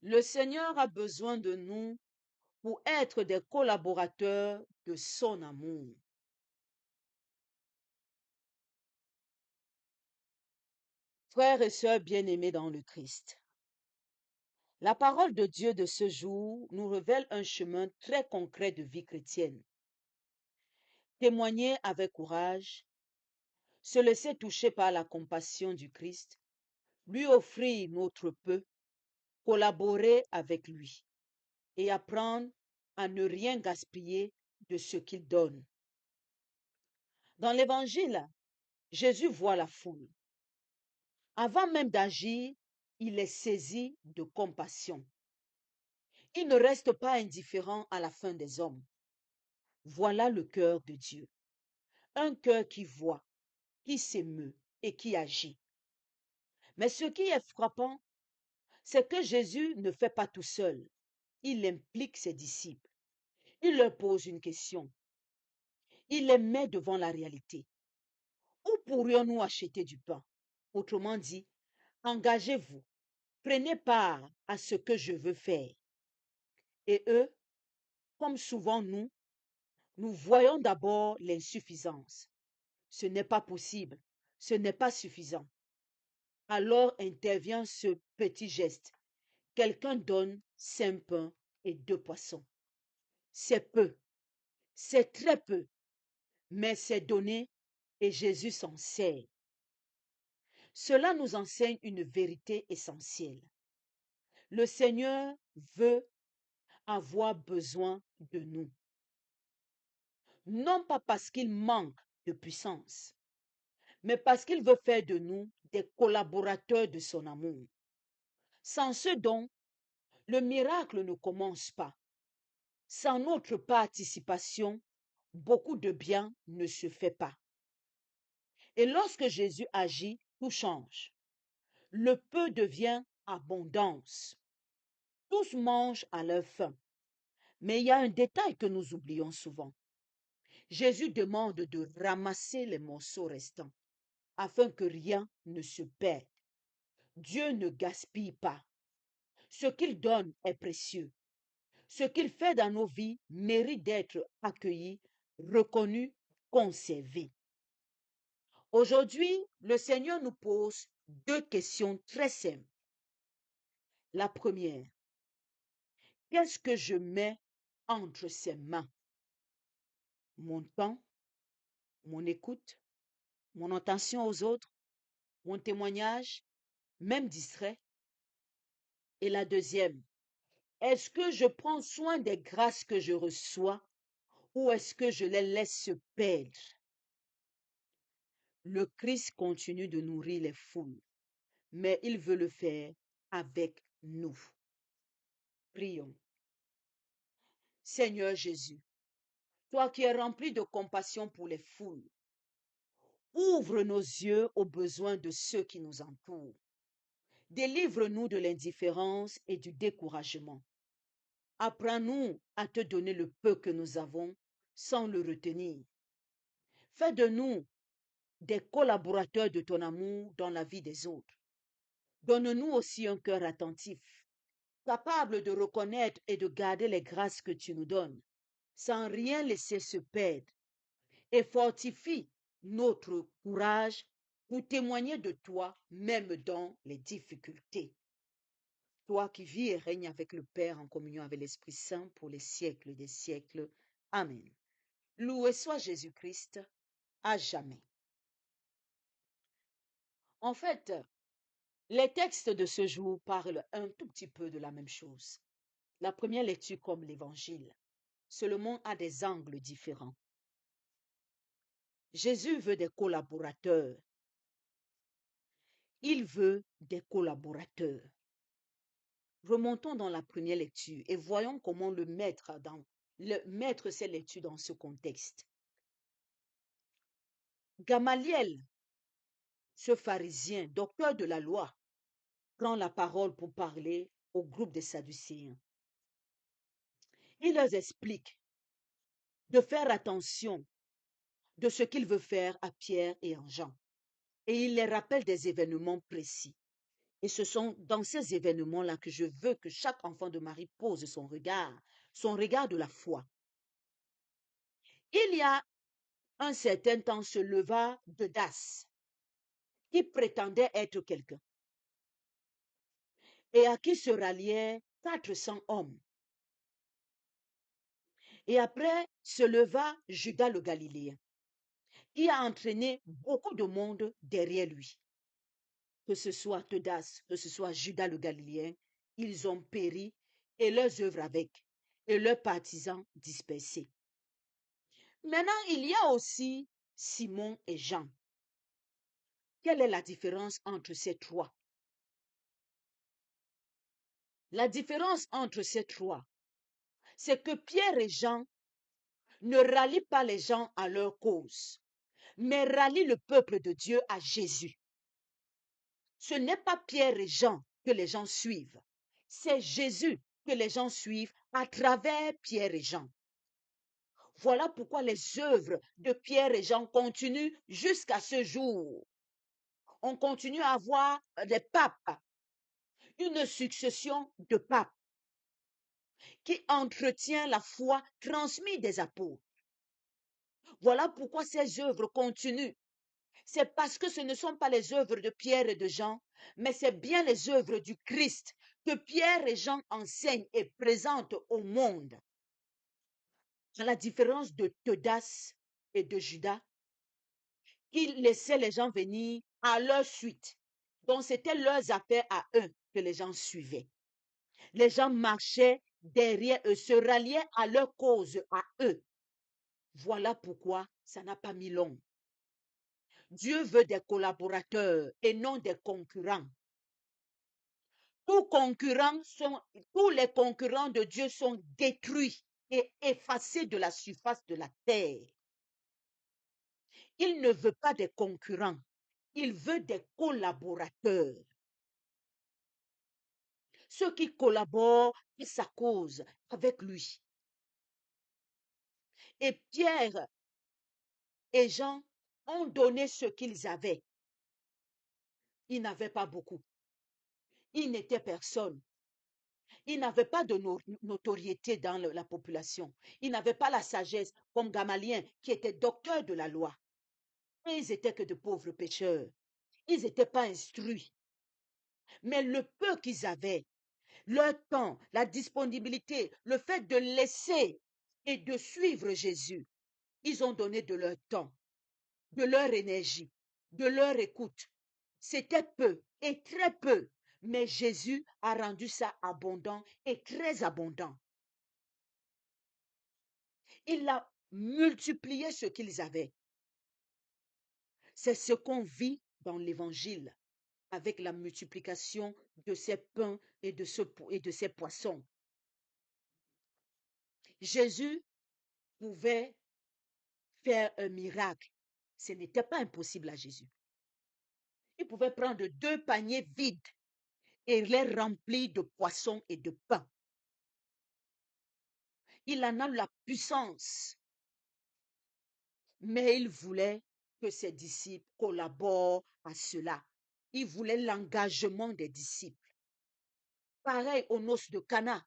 Le Seigneur a besoin de nous pour être des collaborateurs de son amour. Frères et sœurs bien-aimés dans le Christ, la parole de Dieu de ce jour nous révèle un chemin très concret de vie chrétienne. Témoigner avec courage, se laisser toucher par la compassion du Christ, lui offrir notre peu, collaborer avec lui et apprendre à ne rien gaspiller de ce qu'il donne. Dans l'Évangile, Jésus voit la foule. Avant même d'agir, il est saisi de compassion. Il ne reste pas indifférent à la fin des hommes. Voilà le cœur de Dieu. Un cœur qui voit, qui s'émeut et qui agit. Mais ce qui est frappant, c'est que Jésus ne fait pas tout seul. Il implique ses disciples. Il leur pose une question. Il les met devant la réalité. Où pourrions-nous acheter du pain? Autrement dit, engagez-vous, prenez part à ce que je veux faire. Et eux, comme souvent nous voyons d'abord l'insuffisance. Ce n'est pas possible, ce n'est pas suffisant. Alors intervient ce petit geste. Quelqu'un donne 5 pains et 2 poissons. C'est peu, c'est très peu, mais c'est donné et Jésus s'en sert. Cela nous enseigne une vérité essentielle. Le Seigneur veut avoir besoin de nous. Non pas parce qu'il manque de puissance, mais parce qu'il veut faire de nous des collaborateurs de son amour. Sans ce don, le miracle ne commence pas. Sans notre participation, beaucoup de bien ne se fait pas. Et lorsque Jésus agit, tout change. Le peu devient abondance. Tous mangent à leur faim. Mais il y a un détail que nous oublions souvent. Jésus demande de ramasser les morceaux restants afin que rien ne se perde. Dieu ne gaspille pas. Ce qu'il donne est précieux. Ce qu'il fait dans nos vies mérite d'être accueilli, reconnu, conservé. Aujourd'hui, le Seigneur nous pose 2 questions très simples. La première, qu'est-ce que je mets entre ses mains? Mon temps, mon écoute, mon attention aux autres, mon témoignage, même distrait. Et la deuxième, est-ce que je prends soin des grâces que je reçois ou est-ce que je les laisse se perdre? Le Christ continue de nourrir les foules, mais il veut le faire avec nous. Prions. Seigneur Jésus, toi qui es rempli de compassion pour les foules, ouvre nos yeux aux besoins de ceux qui nous entourent. Délivre-nous de l'indifférence et du découragement. Apprends-nous à te donner le peu que nous avons sans le retenir. Fais de nous des collaborateurs de ton amour dans la vie des autres. Donne-nous aussi un cœur attentif, capable de reconnaître et de garder les grâces que tu nous donnes, sans rien laisser se perdre, et fortifie notre courage pour témoigner de toi, même dans les difficultés. Toi qui vis et règnes avec le Père en communion avec l'Esprit Saint pour les siècles des siècles. Amen. Loué soit Jésus-Christ à jamais. En fait, les textes de ce jour parlent un tout petit peu de la même chose. La première lecture comme l'Évangile, seulement à des angles différents. Jésus veut des collaborateurs. Il veut des collaborateurs. Remontons dans la première lecture et voyons comment le mettre ses lectures dans ce contexte. Gamaliel, ce pharisien, docteur de la loi, prend la parole pour parler au groupe des Sadducéens. Il leur explique de faire attention de ce qu'il veut faire à Pierre et à Jean. Et il les rappelle des événements précis. Et ce sont dans ces événements-là que je veux que chaque enfant de Marie pose son regard de la foi. Il y a un certain temps se leva Teudas, qui prétendait être quelqu'un, et à qui se ralliaient 400 hommes. Et après se leva Judas le Galiléen, qui a entraîné beaucoup de monde derrière lui. Que ce soit Teudas, que ce soit Judas le Galiléen, ils ont péri et leurs œuvres avec, et leurs partisans dispersés. Maintenant, il y a aussi Simon et Jean. Quelle est la différence entre ces trois? La différence entre ces trois, c'est que Pierre et Jean ne rallient pas les gens à leur cause, mais rallient le peuple de Dieu à Jésus. Ce n'est pas Pierre et Jean que les gens suivent, c'est Jésus que les gens suivent à travers Pierre et Jean. Voilà pourquoi les œuvres de Pierre et Jean continuent jusqu'à ce jour. On continue à avoir des papes, une succession de papes qui entretient la foi transmise des apôtres. Voilà pourquoi ces œuvres continuent. C'est parce que ce ne sont pas les œuvres de Pierre et de Jean, mais c'est bien les œuvres du Christ que Pierre et Jean enseignent et présentent au monde. À la différence de Teudas et de Judas, qui laissaient les gens venir à leur suite. Donc c'était leurs affaires à eux que les gens suivaient. Les gens marchaient derrière eux, se ralliaient à leur cause, à eux. Voilà pourquoi ça n'a pas mis long. Dieu veut des collaborateurs et non des concurrents. Tous les concurrents de Dieu sont détruits et effacés de la surface de la terre. Il ne veut pas des concurrents, il veut des collaborateurs. Ceux qui collaborent à sa cause avec lui. Et Pierre et Jean ont donné ce qu'ils avaient. Ils n'avaient pas beaucoup. Ils n'étaient personne. Ils n'avaient pas de notoriété dans la population. Ils n'avaient pas la sagesse comme Gamaliel qui était docteur de la loi. Et ils étaient que de pauvres pécheurs. Ils n'étaient pas instruits. Mais le peu qu'ils avaient, leur temps, la disponibilité, le fait de laisser et de suivre Jésus, ils ont donné de leur temps, de leur énergie, de leur écoute. C'était peu et très peu, mais Jésus a rendu ça abondant et très abondant. Il a multiplié ce qu'ils avaient. C'est ce qu'on vit dans l'Évangile avec la multiplication de ces pains et de ces poissons. Jésus pouvait faire un miracle. Ce n'était pas impossible à Jésus. Il pouvait prendre 2 paniers vides et les remplir de poissons et de pain. Il en a la puissance. Mais il voulait que ses disciples collaborent à cela. Il voulait l'engagement des disciples. Pareil aux noces de Cana.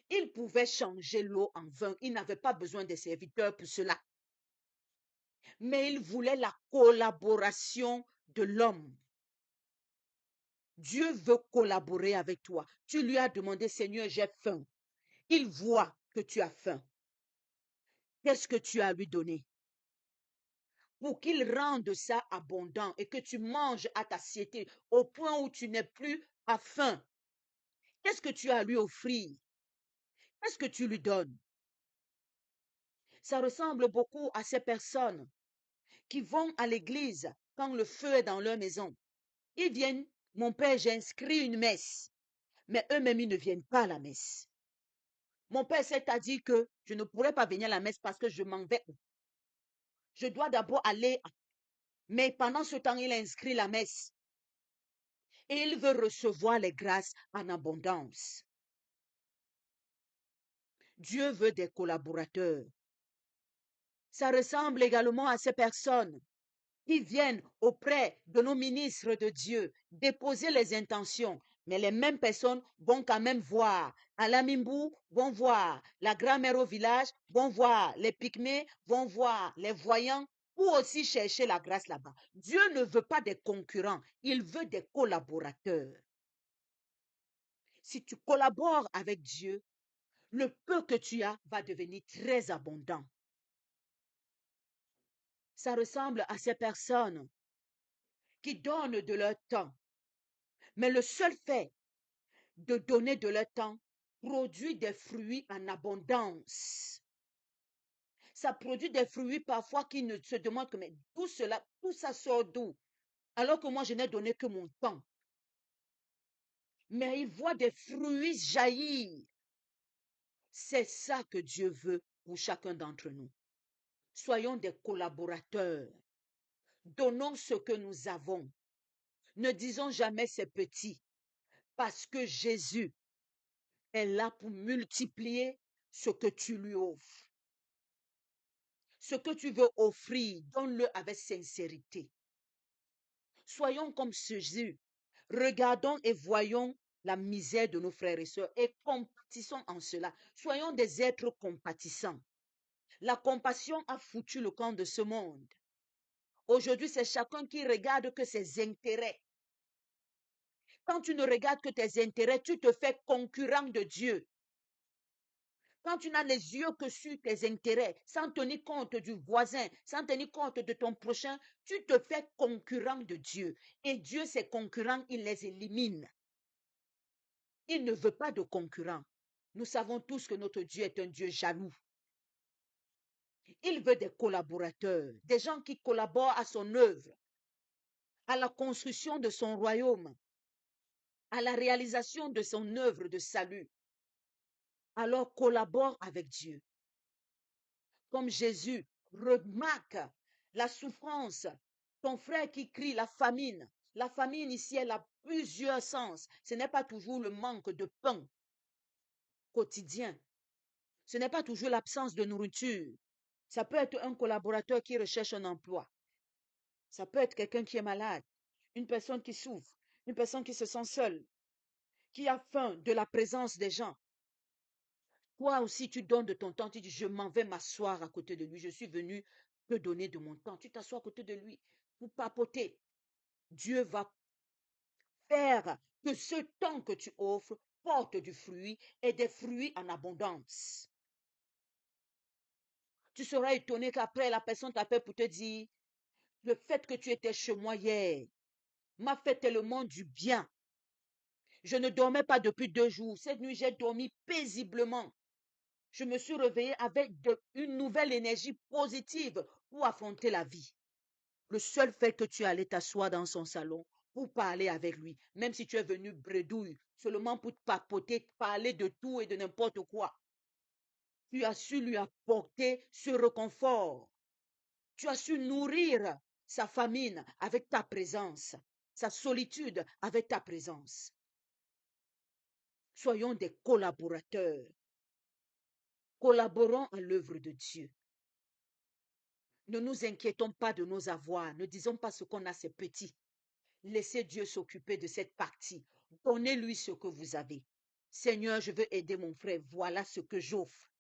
Il pouvait changer l'eau en vin. Il n'avait pas besoin des serviteurs pour cela. Mais il voulait la collaboration de l'homme. Dieu veut collaborer avec toi. Tu lui as demandé, Seigneur, j'ai faim. Il voit que tu as faim. Qu'est-ce que tu as lui donné? Pour qu'il rende ça abondant et que tu manges à ta satiété au point où tu n'es plus à faim. Qu'est-ce que tu as à lui offrir? Qu'est-ce que tu lui donnes? Ça ressemble beaucoup à ces personnes qui vont à l'église quand le feu est dans leur maison. Ils viennent, mon père, j'ai inscrit une messe, mais eux-mêmes, ils ne viennent pas à la messe. Mon père s'est à dire que je ne pourrais pas venir à la messe parce que je m'en vais. Je dois d'abord aller. Mais pendant ce temps, il a inscrit la messe. Et il veut recevoir les grâces en abondance. Dieu veut des collaborateurs. Ça ressemble également à ces personnes qui viennent auprès de nos ministres de Dieu déposer les intentions. Mais les mêmes personnes vont quand même voir Alamimbu, vont voir la grand-mère au village, vont voir les pygmées, vont voir les voyants pour aussi chercher la grâce là-bas. Dieu ne veut pas des concurrents, il veut des collaborateurs. Si tu collabores avec Dieu, le peu que tu as va devenir très abondant. Ça ressemble à ces personnes qui donnent de leur temps. Mais le seul fait de donner de leur temps produit des fruits en abondance. Ça produit des fruits parfois qui ne se demandent que mais tout ça sort d'où? Alors que moi, je n'ai donné que mon temps. Mais ils voient des fruits jaillir. C'est ça que Dieu veut pour chacun d'entre nous. Soyons des collaborateurs. Donnons ce que nous avons. Ne disons jamais c'est petit, parce que Jésus est là pour multiplier ce que tu lui offres. Ce que tu veux offrir, donne-le avec sincérité. Soyons comme Jésus. Regardons et voyons la misère de nos frères et sœurs et compatissons en cela. Soyons des êtres compatissants. La compassion a foutu le camp de ce monde. Aujourd'hui, c'est chacun qui regarde que ses intérêts. Quand tu ne regardes que tes intérêts, tu te fais concurrent de Dieu. Quand tu n'as les yeux que sur tes intérêts, sans tenir compte du voisin, sans tenir compte de ton prochain, tu te fais concurrent de Dieu. Et Dieu, ses concurrents, il les élimine. Il ne veut pas de concurrents. Nous savons tous que notre Dieu est un Dieu jaloux. Il veut des collaborateurs, des gens qui collaborent à son œuvre, à la construction de son royaume, à la réalisation de son œuvre de salut. Alors collabore avec Dieu. Comme Jésus remarque la souffrance, ton frère qui crie la famine. La famine ici, elle a plusieurs sens. Ce n'est pas toujours le manque de pain quotidien. Ce n'est pas toujours l'absence de nourriture. Ça peut être un collaborateur qui recherche un emploi. Ça peut être quelqu'un qui est malade, une personne qui souffre, une personne qui se sent seule, qui a faim de la présence des gens. Toi aussi, tu donnes de ton temps, tu dis, je m'en vais m'asseoir à côté de lui. Je suis venu te donner de mon temps. Tu t'assois à côté de lui pour papoter. Dieu va faire que ce temps que tu offres porte du fruit et des fruits en abondance. Tu seras étonné qu'après, la personne t'appelle pour te dire, le fait que tu étais chez moi hier m'a fait tellement du bien. Je ne dormais pas depuis 2 jours. Cette nuit, j'ai dormi paisiblement. Je me suis réveillée avec une nouvelle énergie positive pour affronter la vie. Le seul fait que tu allais t'asseoir dans son salon pour parler avec lui, même si tu es venu bredouille, seulement pour te papoter, parler de tout et de n'importe quoi, tu as su lui apporter ce réconfort. Tu as su nourrir sa famine avec ta présence, sa solitude avec ta présence. Soyons des collaborateurs. Collaborons à l'œuvre de Dieu. Ne nous inquiétons pas de nos avoirs. Ne disons pas ce qu'on a, c'est petit. Laissez Dieu s'occuper de cette partie. Donnez-lui ce que vous avez. Seigneur, je veux aider mon frère. Voilà ce que j'offre.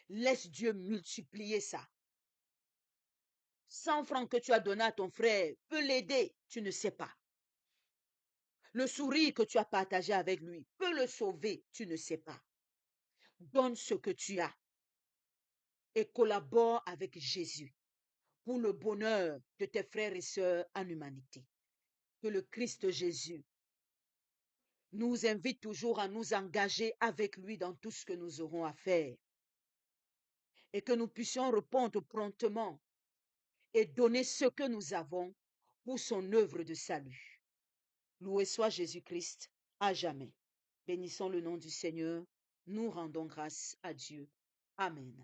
Laisse Dieu multiplier ça. 100 francs que tu as donné à ton frère peut l'aider. Tu ne sais pas. Le sourire que tu as partagé avec lui peut le sauver. Tu ne sais pas. Donne ce que tu as et collabore avec Jésus pour le bonheur de tes frères et sœurs en humanité. Que le Christ Jésus nous invite toujours à nous engager avec lui dans tout ce que nous aurons à faire et que nous puissions répondre promptement et donner ce que nous avons pour son œuvre de salut. Loué soit Jésus-Christ à jamais. Bénissons le nom du Seigneur. Nous rendons grâce à Dieu. Amen.